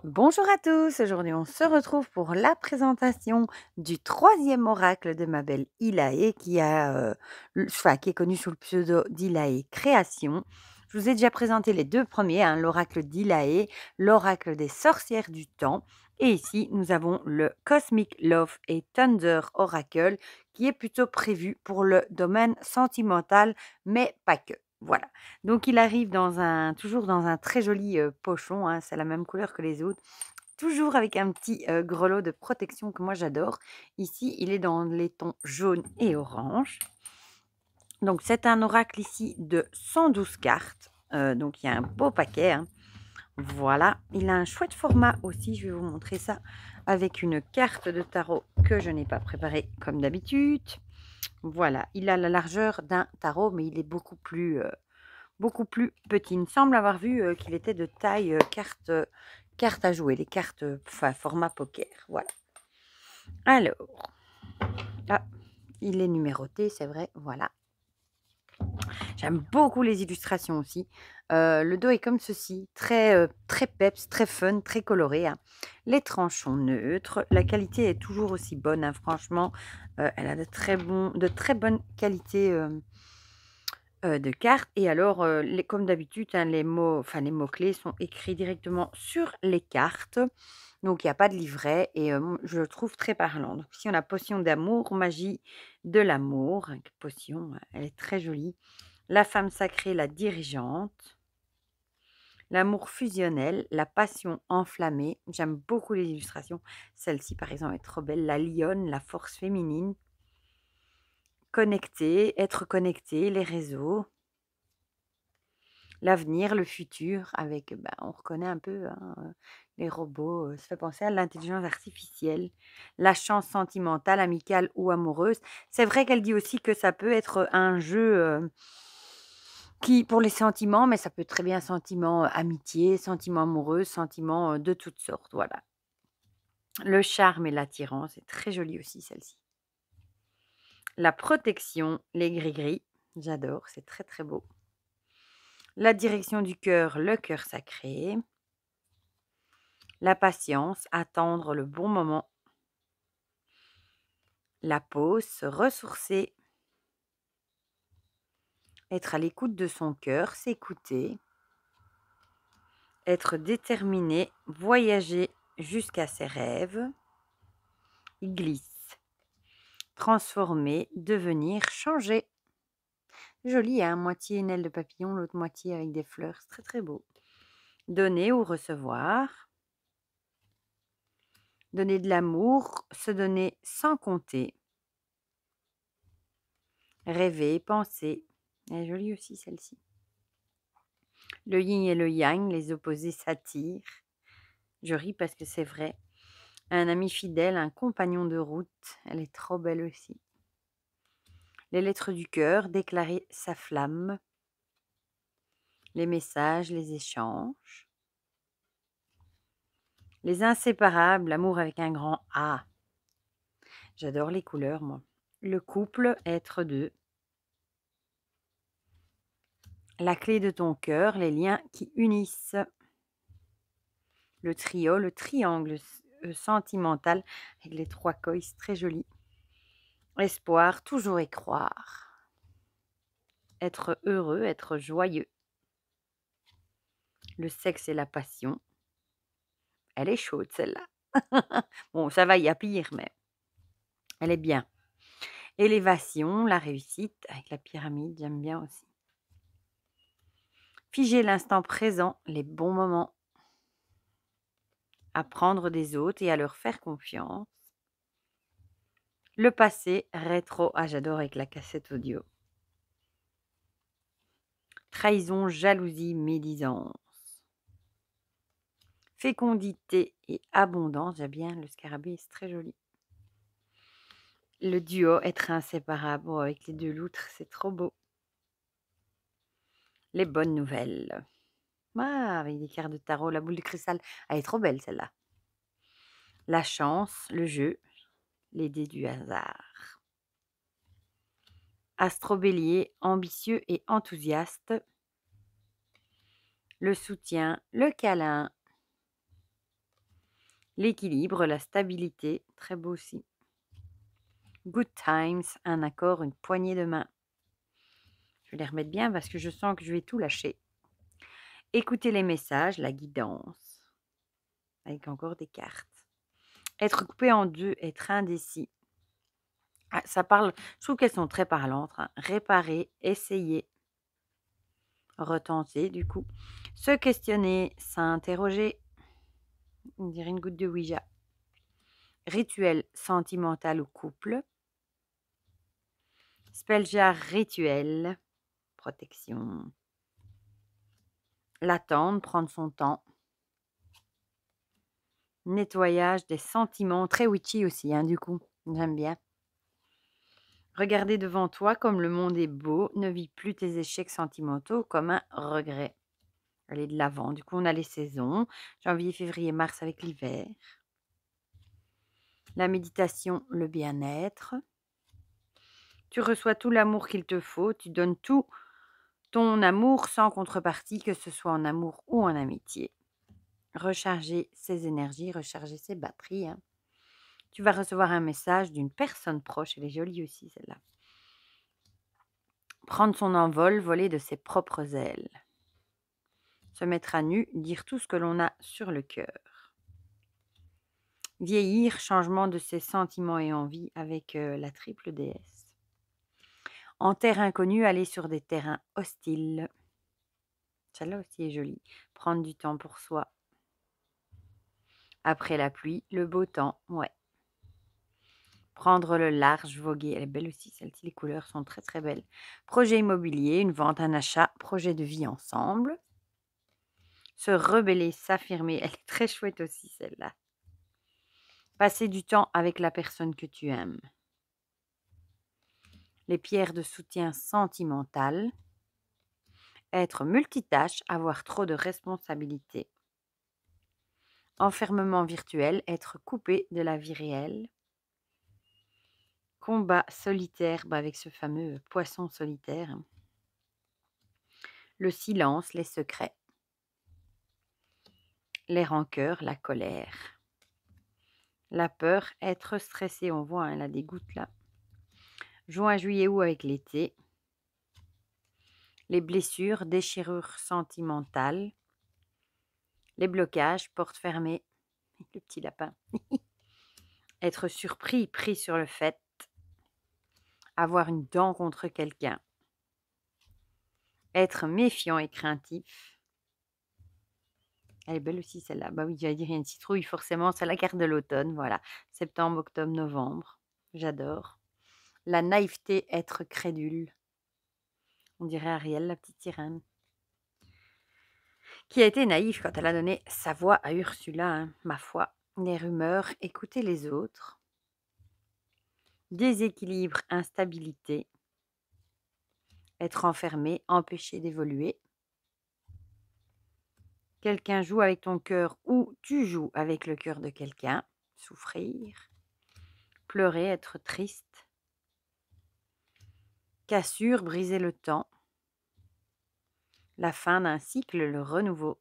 Bonjour à tous, aujourd'hui on se retrouve pour la présentation du troisième oracle de ma belle Ilaé qui est connu sous le pseudo d'Ilaé Création. Je vous ai déjà présenté les deux premiers, hein, l'oracle d'Ilaé, l'oracle des sorcières du temps. Et ici, nous avons le Cosmic Love et Thunder Oracle qui est plutôt prévu pour le domaine sentimental, mais pas que. Voilà. Donc il arrive toujours dans un très joli pochon, hein, c'est la même couleur que les autres, toujours avec un petit grelot de protection que moi j'adore. Ici, il est dans les tons jaune et orange. Donc c'est un oracle ici de 112 cartes. Donc il y a un beau paquet, hein. Voilà, il a un chouette format aussi, je vais vous montrer ça avec une carte de tarot que je n'ai pas préparée comme d'habitude. Voilà, il a la largeur d'un tarot, mais il est beaucoup plus petit. Il me semble avoir vu qu'il était de taille carte à jouer, les cartes format poker. Voilà. Alors, ah, il est numéroté, c'est vrai. Voilà. J'aime beaucoup les illustrations aussi. Le dos est comme ceci, très peps, très fun, très coloré, hein. Les tranches sont neutres. La qualité est toujours aussi bonne, hein, franchement. Elle a de très bonnes qualités de cartes. Et alors, comme d'habitude, hein, les mots-clés sont écrits directement sur les cartes. Donc, il n'y a pas de livret et je le trouve très parlant. Donc, ici, on a potion d'amour, magie de l'amour. Potion, elle est très jolie. La femme sacrée, la dirigeante. L'amour fusionnel, la passion enflammée. J'aime beaucoup les illustrations. Celle-ci, par exemple, est trop belle. La lionne, la force féminine. Être connecté, les réseaux. L'avenir, le futur, avec, on reconnaît un peu, hein, les robots, ça fait penser à l'intelligence artificielle, la chance sentimentale, amicale ou amoureuse. C'est vrai qu'elle dit aussi que ça peut être un jeu qui, pour les sentiments, mais ça peut être très bien sentiment amitié, sentiment amoureux, sentiment de toutes sortes, voilà. Le charme et l'attirance, c'est très joli aussi celle-ci. La protection, les gris-gris, j'adore, c'est très très beau. La direction du cœur, le cœur sacré. La patience, attendre le bon moment. La pause, se ressourcer. Être à l'écoute de son cœur, s'écouter. Être déterminé, voyager jusqu'à ses rêves. Il glisse. Transformer, devenir, changer. Joli, hein, moitié une aile de papillon, l'autre moitié avec des fleurs, c'est très très beau. Donner ou recevoir. Donner de l'amour, se donner sans compter. Rêver, penser. Elle est jolie aussi celle-ci. Le yin et le yang, les opposés s'attirent. Je ris parce que c'est vrai. Un ami fidèle, un compagnon de route. Elle est trop belle aussi. Les lettres du cœur, déclarer sa flamme. Les messages, les échanges. Les inséparables, l'amour avec un grand A. J'adore les couleurs, moi. Le couple, être deux. La clé de ton cœur, les liens qui unissent. Le trio, le triangle sentimental avec les trois coins, très joli. Espoir, toujours y croire. Être heureux, être joyeux. Le sexe et la passion. Elle est chaude, celle-là. Bon, ça va, il y a pire, mais elle est bien. Élévation, la réussite, avec la pyramide, j'aime bien aussi. Figer l'instant présent, les bons moments. Apprendre des autres et à leur faire confiance. Le passé, rétro, ah j'adore avec la cassette audio. Trahison, jalousie, médisance. Fécondité et abondance, j'aime bien le scarabée, c'est très joli. Le duo, être inséparable, oh, avec les deux loutres, c'est trop beau. Les bonnes nouvelles. Ah, avec des cartes de tarot, la boule de cristal, elle est trop belle celle-là. La chance, le jeu, les dés du hasard. Astro-bélier, ambitieux et enthousiaste. Le soutien, le câlin. L'équilibre, la stabilité, très beau aussi. Good times, un accord, une poignée de main. Je vais les remettre bien parce que je sens que je vais tout lâcher. Écouter les messages, la guidance, avec encore des cartes. Être coupé en deux, être indécis. Ah, ça parle, je trouve qu'elles sont très parlantes, hein. Réparer, essayer, retenter du coup. Se questionner, s'interroger, on dirait une goutte de Ouija. Rituel sentimental ou couple. Spelljar rituel, protection. L'attendre, prendre son temps. Nettoyage des sentiments, très witchy aussi, hein, du coup, j'aime bien. Regarder devant toi comme le monde est beau, ne vis plus tes échecs sentimentaux comme un regret. Aller de l'avant. Du coup, on a les saisons, janvier, février, mars avec l'hiver. La méditation, le bien-être. Tu reçois tout l'amour qu'il te faut, tu donnes tout ton amour sans contrepartie, que ce soit en amour ou en amitié. Recharger ses énergies, recharger ses batteries, hein. Tu vas recevoir un message d'une personne proche, elle est jolie aussi celle-là. Prendre son envol, voler de ses propres ailes. Se mettre à nu, dire tout ce que l'on a sur le cœur. Vieillir, changement de ses sentiments et envies avec la triple déesse. En terre inconnue, aller sur des terrains hostiles. Celle-là aussi est jolie. Prendre du temps pour soi. Après la pluie, le beau temps, ouais. Prendre le large, voguer, elle est belle aussi, celle-ci, les couleurs sont très très belles. Projet immobilier, une vente, un achat, projet de vie ensemble. Se rebeller, s'affirmer, elle est très chouette aussi celle-là. Passer du temps avec la personne que tu aimes. Les pierres de soutien sentimental. Être multitâche, avoir trop de responsabilités. Enfermement virtuel, être coupé de la vie réelle. Combat solitaire, avec ce fameux poisson solitaire. Le silence, les secrets. Les rancœurs, la colère. La peur, être stressé, on voit, hein, là, des gouttes là. Juin, juillet, août avec l'été. Les blessures, déchirures sentimentales. Les blocages, portes fermées. Le petit lapin. Être surpris, pris sur le fait. Avoir une dent contre quelqu'un. Être méfiant et craintif. Elle est belle aussi celle-là. Bah oui, j'allais dire, il y a une citrouille, forcément, c'est la carte de l'automne, voilà. Septembre, octobre, novembre. J'adore. La naïveté, être crédule. On dirait Ariel, la petite sirène. Qui a été naïve quand elle a donné sa voix à Ursula, hein, ma foi. Les rumeurs, écouter les autres. Déséquilibre, instabilité. Être enfermé, empêcher d'évoluer. Quelqu'un joue avec ton cœur ou tu joues avec le cœur de quelqu'un. Souffrir. Pleurer, être triste. Cassure, briser le temps. La fin d'un cycle, le renouveau.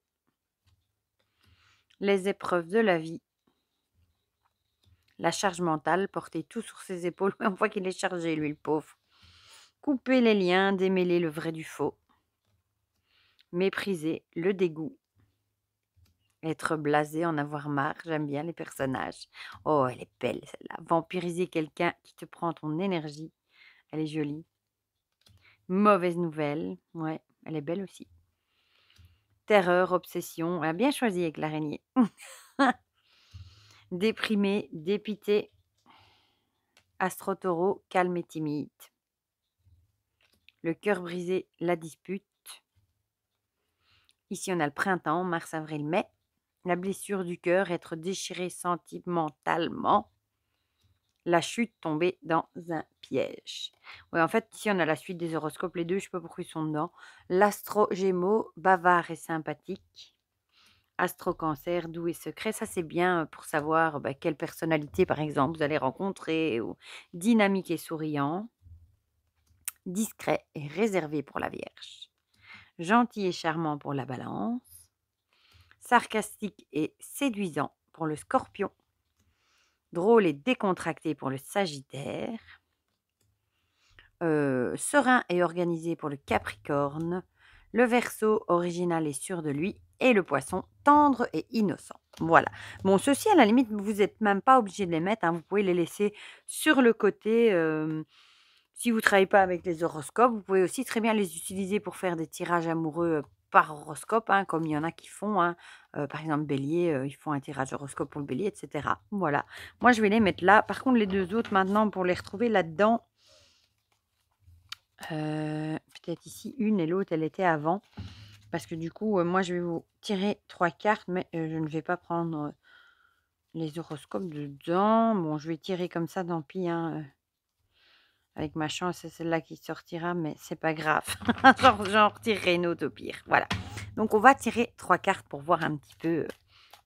Les épreuves de la vie. La charge mentale, porter tout sur ses épaules. On voit qu'il est chargé, lui, le pauvre. Couper les liens, démêler le vrai du faux. Mépriser, le dégoût. Être blasé, en avoir marre. J'aime bien les personnages. Oh, elle est belle, celle-là. Vampiriser quelqu'un qui te prend ton énergie. Elle est jolie. Mauvaise nouvelle. Ouais, elle est belle aussi. Terreur, obsession. Elle a bien choisi avec l'araignée. Déprimé, dépité. Astro-taureau, calme et timide. Le cœur brisé, la dispute. Ici, on a le printemps, mars, avril, mai. La blessure du cœur, être déchiré sentimentalement. La chute, tomber dans un piège. Oui, en fait, ici, on a la suite des horoscopes. Les deux, je ne sais pas pourquoi ils sont dedans. L'astro gémeaux, bavard et sympathique. Astro cancer, doux et secret. Ça, c'est bien pour savoir quelle personnalité, par exemple, vous allez rencontrer. Ou dynamique et souriant. Discret et réservé pour la Vierge. Gentil et charmant pour la Balance. Sarcastique et séduisant pour le Scorpion. Drôle et décontracté pour le Sagittaire. Serein et organisé pour le Capricorne. Le Verseau, original et sûr de lui. Et le Poisson, tendre et innocent. Voilà. Bon, ceux-ci, à la limite, vous n'êtes même pas obligé de les mettre, hein. Vous pouvez les laisser sur le côté. Si vous ne travaillez pas avec les horoscopes, vous pouvez aussi très bien les utiliser pour faire des tirages amoureux par horoscope, hein, comme il y en a qui font, hein. Par exemple, Bélier, ils font un tirage horoscope pour le Bélier, etc. Voilà. Moi, je vais les mettre là. Par contre, les deux autres, maintenant, pour les retrouver là-dedans, peut-être ici, une et l'autre, elle était avant. Parce que du coup, moi, je vais vous tirer 3 cartes, mais je ne vais pas prendre les horoscopes dedans. Bon, je vais tirer comme ça, tant pis, hein. Avec ma chance, c'est celle-là qui sortira, mais c'est pas grave. J'en retirerai une autre au pire. Voilà. Donc, on va tirer 3 cartes pour voir un petit peu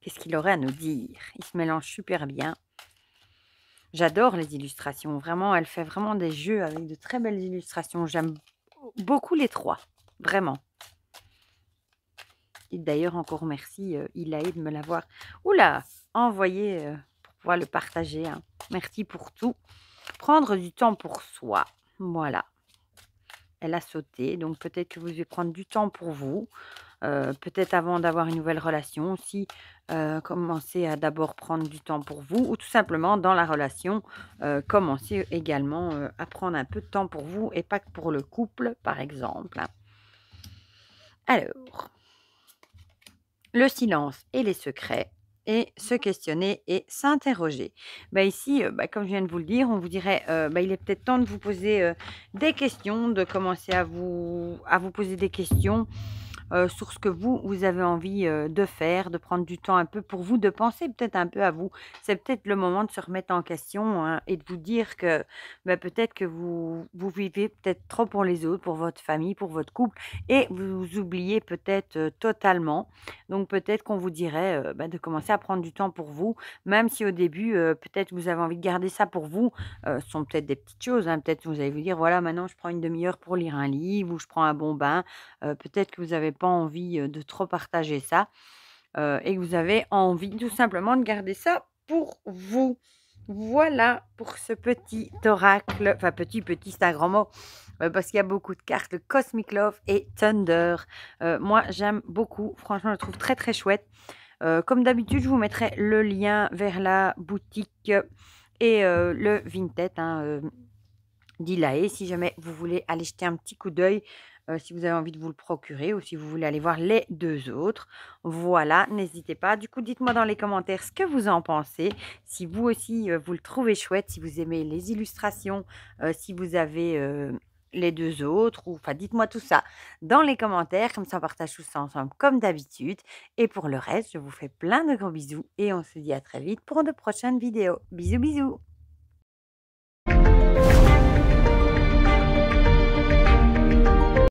qu'est-ce qu'il aurait à nous dire. Il se mélange super bien. J'adore les illustrations. Vraiment, elle fait vraiment des jeux avec de très belles illustrations. J'aime beaucoup les 3. Vraiment. Et d'ailleurs, encore merci, Ilaï, de me l'avoir envoyé pour pouvoir le partager, hein. Merci pour tout. Prendre du temps pour soi. Voilà. Elle a sauté, donc peut-être que vous devez prendre du temps pour vous. Peut-être avant d'avoir une nouvelle relation aussi, commencer à d'abord prendre du temps pour vous ou tout simplement dans la relation, commencer également à prendre un peu de temps pour vous et pas que pour le couple, par exemple, hein. Alors, le silence et les secrets et se questionner et s'interroger. Bah, ici, comme je viens de vous le dire, on vous dirait, il est peut-être temps de vous poser, des questions, de commencer à vous poser des questions, sur ce que vous avez envie, de faire, de prendre du temps un peu pour vous, de penser peut-être un peu à vous. C'est peut-être le moment de se remettre en question, hein, et de vous dire que, peut-être que vous vivez peut-être trop pour les autres, pour votre famille, pour votre couple et vous oubliez peut-être, totalement. Donc peut-être qu'on vous dirait, de commencer à prendre du temps pour vous, même si au début, peut-être vous avez envie de garder ça pour vous. Ce sont peut-être des petites choses, hein, peut-être vous allez vous dire: «Voilà, maintenant je prends une demi heure pour lire un livre ou je prends un bon bain». Peut-être que vous n'avez pas envie, de trop partager ça, et que vous avez envie tout simplement de garder ça pour vous. Voilà pour ce petit oracle, enfin petit, c'est un grand mot, parce qu'il y a beaucoup de cartes, le Cosmic Love et Thunder. Moi j'aime beaucoup, franchement je le trouve très, très chouette. Comme d'habitude, je vous mettrai le lien vers la boutique et le Vinted, hein, d'Ilaé, si jamais vous voulez aller jeter un petit coup d'œil, si vous avez envie de vous le procurer ou si vous voulez aller voir les 2 autres. Voilà, n'hésitez pas. Du coup, dites-moi dans les commentaires ce que vous en pensez. Si vous aussi, vous le trouvez chouette, si vous aimez les illustrations, si vous avez, les 2 autres ou enfin, dites-moi tout ça dans les commentaires, comme ça on partage tout ça ensemble comme d'habitude et pour le reste, je vous fais plein de gros bisous et on se dit à très vite pour de prochaines vidéos. Bisous, bisous.